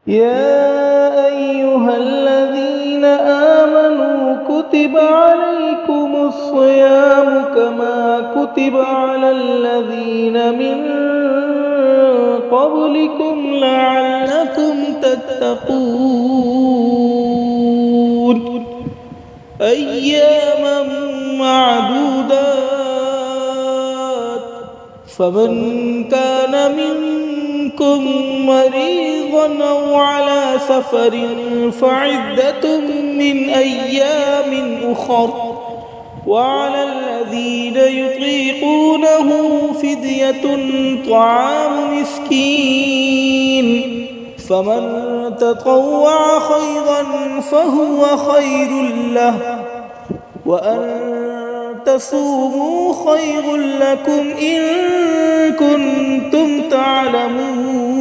يا أيها الذين آمنوا كتب عليكم الصيام كما كتب على الذين من قبلكم لعلكم تتقون أياما معدودات فمن كان منكم مريضا أو على سفر فعدة من أيام أخر وعلى الذين يطيقونه فدية طعام مسكين فمن تطوع خيرا فهو خير له وأن تصوموا خير لكم إن كنتم تعلمون